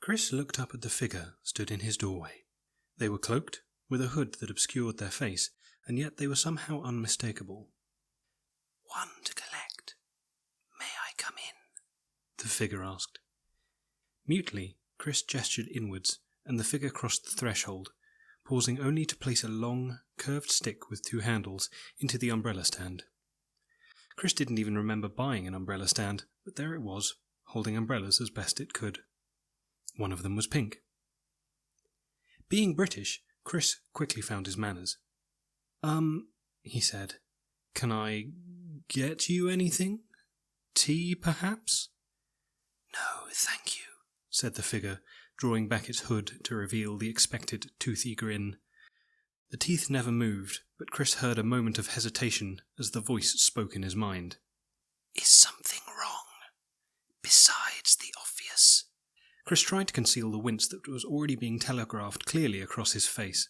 Chris looked up at the figure stood in his doorway. They were cloaked, with a hood that obscured their face, and yet they were somehow unmistakable. "One to collect. May I come in?" the figure asked. Mutely, Chris gestured inwards, and the figure crossed the threshold, pausing only to place a long, curved stick with 2 handles into the umbrella stand. Chris didn't even remember buying an umbrella stand, but there it was, holding umbrellas as best it could. One of them was pink. Being British, Chris quickly found his manners. He said, "Can I get you anything? Tea, perhaps?" "No, thank you," said the figure, drawing back its hood to reveal the expected toothy grin. The teeth never moved, but Chris heard a moment of hesitation as the voice spoke in his mind. "Is something wrong? Besides the obvious?" Chris tried to conceal the wince that was already being telegraphed clearly across his face.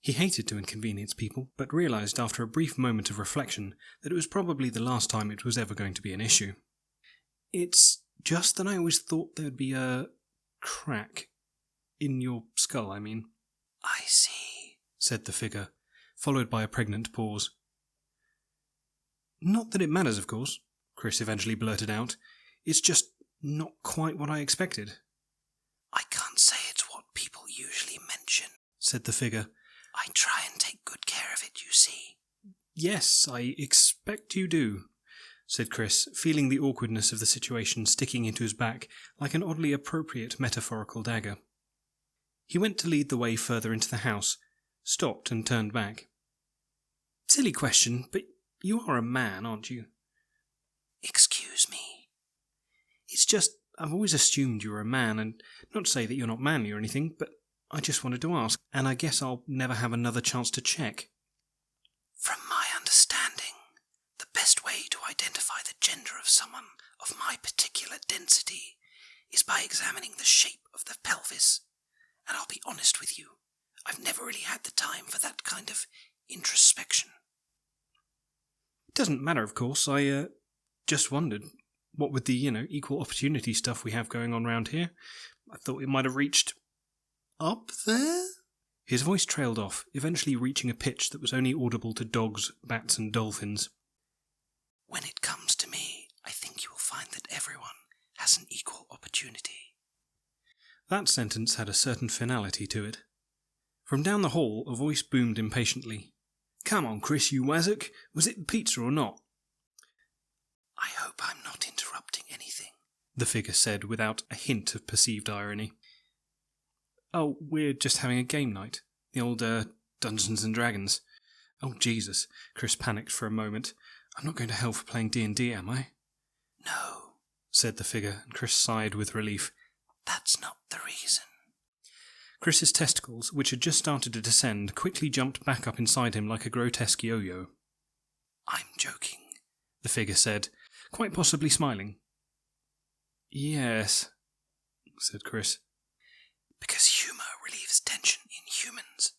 He hated to inconvenience people, but realized after a brief moment of reflection that it was probably the last time it was ever going to be an issue. "It's just that I always thought there would be a crack in your skull, I mean." "I see," said the figure, followed by a pregnant pause. "Not that it matters, of course," Chris eventually blurted out. "It's just not quite what I expected." "I can't say it's what people usually mention," said the figure. "I try and take good care of it, you see." "Yes, I expect you do," said Chris, feeling the awkwardness of the situation sticking into his back like an oddly appropriate metaphorical dagger. He went to lead the way further into the house, stopped and turned back. "Silly question, but you are a man, aren't you?" "Excuse me?" "It's just, I've always assumed you were a man, and not to say that you're not manly or anything, but I just wanted to ask, and I guess I'll never have another chance to check." "From my understanding, the best way to identify the gender of someone of my particular density is by examining the shape of the pelvis, and I'll be honest with you, I've never really had the time for that kind of introspection." "It doesn't matter, of course. I just wondered, what with the, equal opportunity stuff we have going on round here, I thought it might have reached up there?" His voice trailed off, eventually reaching a pitch that was only audible to dogs, bats, and dolphins. "When it comes to me, I think you will find that everyone has an equal opportunity." That sentence had a certain finality to it. From down the hall, a voice boomed impatiently. "Come on, Chris, you wazzock. Was it pizza or not?" "I hope I'm not interrupting anything," the figure said without a hint of perceived irony. "Oh, we're just having a game night. The old, Dungeons and Dragons." "Oh, Jesus," Chris panicked for a moment. "I'm not going to hell for playing D&D, am I?" "No," said the figure, and Chris sighed with relief. "That's not the reason." Chris's testicles, which had just started to descend, quickly jumped back up inside him like a grotesque yo-yo. "I'm joking," the figure said, quite possibly smiling. "Yes," said Chris. "Because humour relieves tension in humans,"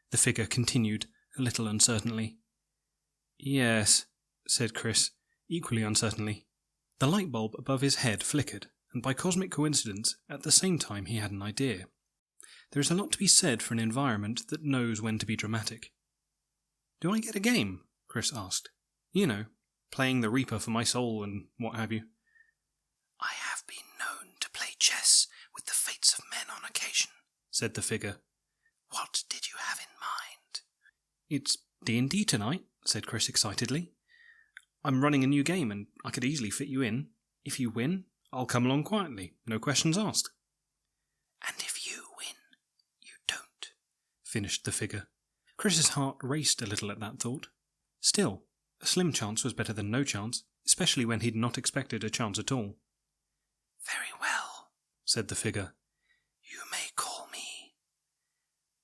the figure continued, a little uncertainly. "Yes," said Chris, equally uncertainly. The light bulb above his head flickered, and by cosmic coincidence, at the same time he had an idea. There is a lot to be said for an environment that knows when to be dramatic. "Do I get a game?" Chris asked. Playing the Reaper for my soul and what have you." "I have been known to play chess with the fates of men on occasion," said the figure. "What did you have in mind?" "It's D&D tonight," said Chris excitedly. "I'm running a new game and I could easily fit you in. If you win, I'll come along quietly, no questions asked." "And if you win, you don't," finished the figure. Chris's heart raced a little at that thought. Still, a slim chance was better than no chance, especially when he'd not expected a chance at all. "Very well," said the figure. "You may call me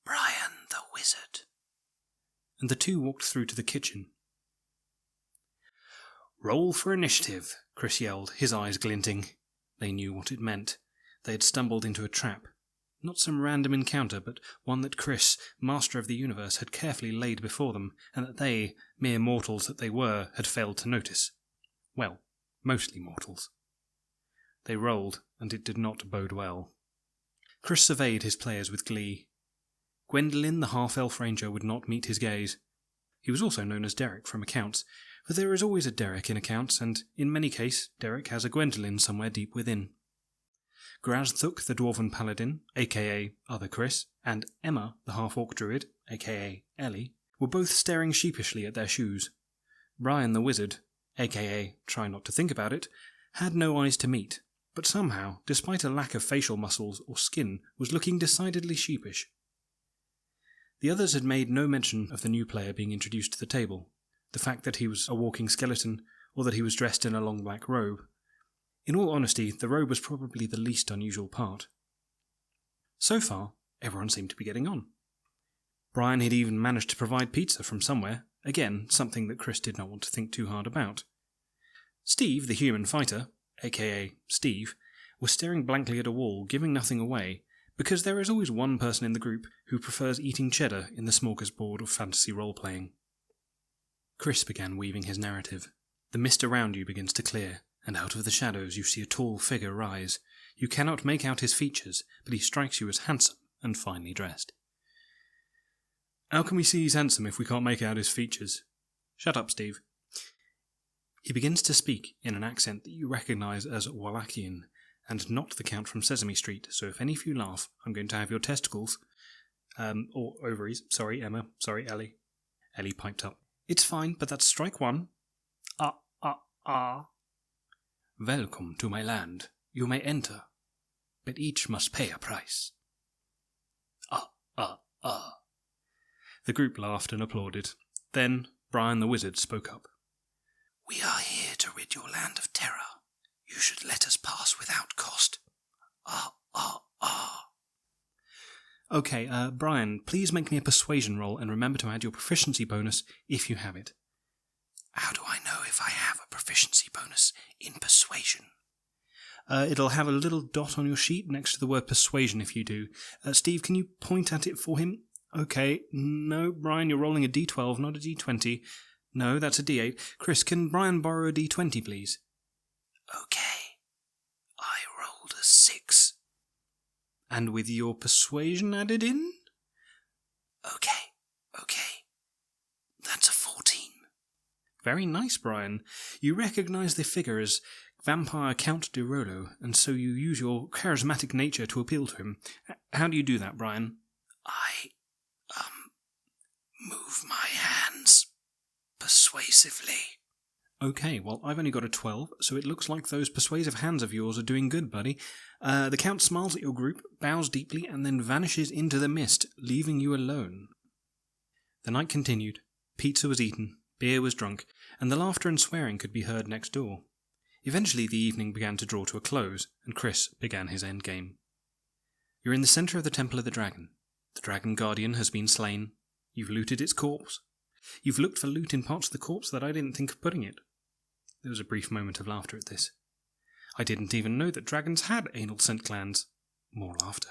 Brian the Wizard." And the two walked through to the kitchen. "Roll for initiative," Chris yelled, his eyes glinting. They knew what it meant. They had stumbled into a trap. Not some random encounter, but one that Chris, master of the universe, had carefully laid before them, and that they, mere mortals that they were, had failed to notice. Well, mostly mortals. They rolled, and it did not bode well. Chris surveyed his players with glee. Gwendolyn, the half-elf ranger, would not meet his gaze. He was also known as Derek from accounts, for there is always a Derek in accounts, and in many cases Derek has a Gwendolyn somewhere deep within. Grazthuk, the dwarven paladin, aka Other Chris, and Emma, the half-orc druid, aka Ellie, were both staring sheepishly at their shoes. Brian the wizard, aka Try Not to Think About It, had no eyes to meet, but somehow, despite a lack of facial muscles or skin, was looking decidedly sheepish. The others had made no mention of the new player being introduced to the table, the fact that he was a walking skeleton, or that he was dressed in a long black robe. In all honesty, the robe was probably the least unusual part. So far, everyone seemed to be getting on. Brian had even managed to provide pizza from somewhere, again, something that Chris did not want to think too hard about. Steve, the human fighter, aka Steve, was staring blankly at a wall, giving nothing away, because there is always one person in the group who prefers eating cheddar in the smorgasbord of fantasy role-playing. Chris began weaving his narrative. The mist around you begins to clear, and out of the shadows you see a tall figure rise. You cannot make out his features, but he strikes you as handsome and finely dressed. How can we see he's handsome if we can't make out his features? Shut up, Steve. He begins to speak in an accent that you recognise as Wallachian, and not the Count from Sesame Street, so if any of you laugh, I'm going to have your testicles. Or ovaries. Sorry, Emma. Sorry, Ellie. Ellie piped up. It's fine, but that's strike one. Welcome to my land. You may enter, but each must pay a price. The group laughed and applauded. Then Brian the wizard spoke up. We are here to rid your land of terror. You should let us pass without cost. Okay, Brian, please make me a persuasion roll and remember to add your proficiency bonus if you have it. How do I know if I have a proficiency bonus in persuasion? It'll have a little dot on your sheet next to the word persuasion if you do. Steve, can you point at it for him? Okay, no, Brian, you're rolling a d12, not a d20. No, that's a d8. Chris, can Brian borrow a d20, please? Okay, I rolled a 6. And with your persuasion added in? Okay, that's a 14. Very nice, Brian. You recognise the figure as Vampire Count de Rolo, and so you use your charismatic nature to appeal to him. How do you do that, Brian? I, move my hands persuasively. Okay, well, I've only got a 12, so it looks like those persuasive hands of yours are doing good, buddy. The Count smiles at your group, bows deeply, and then vanishes into the mist, leaving you alone. The night continued. Pizza was eaten, beer was drunk, and the laughter and swearing could be heard next door. Eventually the evening began to draw to a close, and Chris began his endgame. You're in the centre of the Temple of the Dragon. The Dragon Guardian has been slain. You've looted its corpse. You've looked for loot in parts of the corpse that I didn't think of putting it. There was a brief moment of laughter at this. I didn't even know that dragons had anal scent glands. More laughter.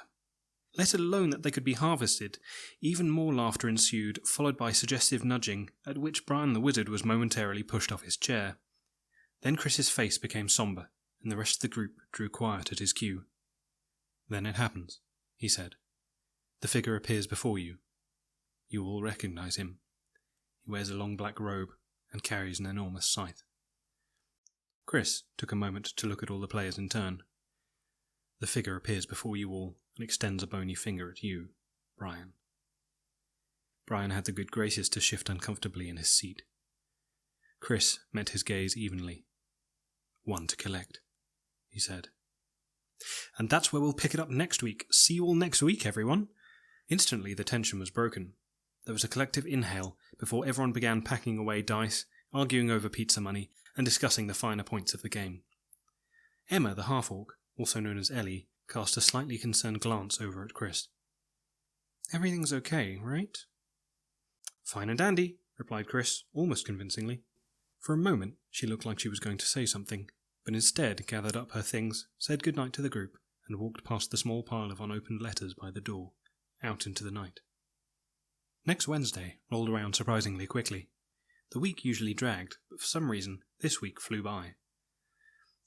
Let alone that they could be harvested. Even more laughter ensued, followed by suggestive nudging, at which Brian the wizard was momentarily pushed off his chair. Then Chris's face became sombre, and the rest of the group drew quiet at his cue. Then it happens, he said. The figure appears before you. You all recognise him. He wears a long black robe and carries an enormous scythe. Chris took a moment to look at all the players in turn. The figure appears before you all and extends a bony finger at you, Brian. Brian had the good graces to shift uncomfortably in his seat. Chris met his gaze evenly. One to collect, he said. And that's where we'll pick it up next week. See you all next week, everyone. Instantly the tension was broken. There was a collective inhale before everyone began packing away dice, arguing over pizza money, and discussing the finer points of the game. Emma, the half-orc, also known as Ellie, cast a slightly concerned glance over at Chris. Everything's okay, right? Fine and dandy, replied Chris, almost convincingly. For a moment, she looked like she was going to say something, but instead gathered up her things, said goodnight to the group, and walked past the small pile of unopened letters by the door, out into the night. Next Wednesday rolled around surprisingly quickly. The week usually dragged, but for some reason, this week flew by.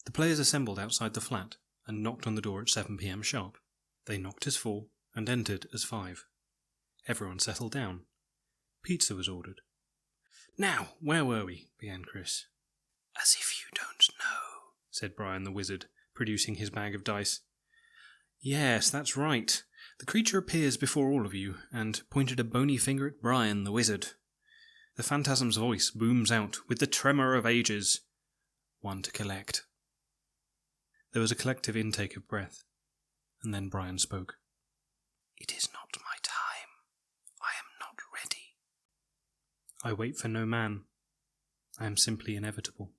The players assembled outside the flat and knocked on the door at 7 p.m. sharp. They knocked as 4 and entered as 5. Everyone settled down. Pizza was ordered. "Now, where were we?" began Chris. "As if you don't know," said Brian the wizard, producing his bag of dice. "Yes, that's right. The creature appears before all of you, and pointed a bony finger at Brian the wizard. The phantasm's voice booms out with the tremor of ages. 1 to collect." There was a collective intake of breath, and then Brian spoke. "It is not my time. I am not ready." "I wait for no man. I am simply inevitable."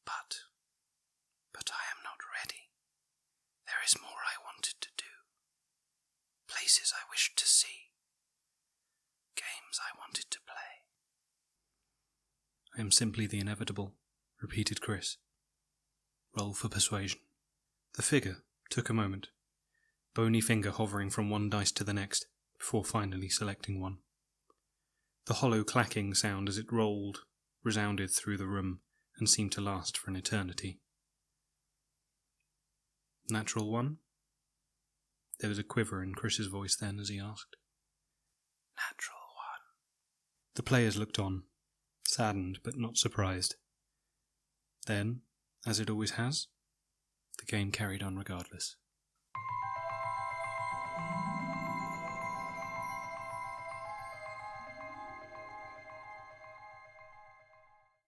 But I am not ready. There is more I wanted to do. Places I wished to see. Games I wanted to play. "I am simply the inevitable," repeated Chris. "Roll for persuasion." The figure took a moment, bony finger hovering from one dice to the next, before finally selecting one. The hollow clacking sound as it rolled resounded through the room and seemed to last for an eternity. "Natural 1? There was a quiver in Chris's voice then as he asked. "Natural 1. The players looked on, saddened but not surprised. Then, as it always has, the game carried on regardless.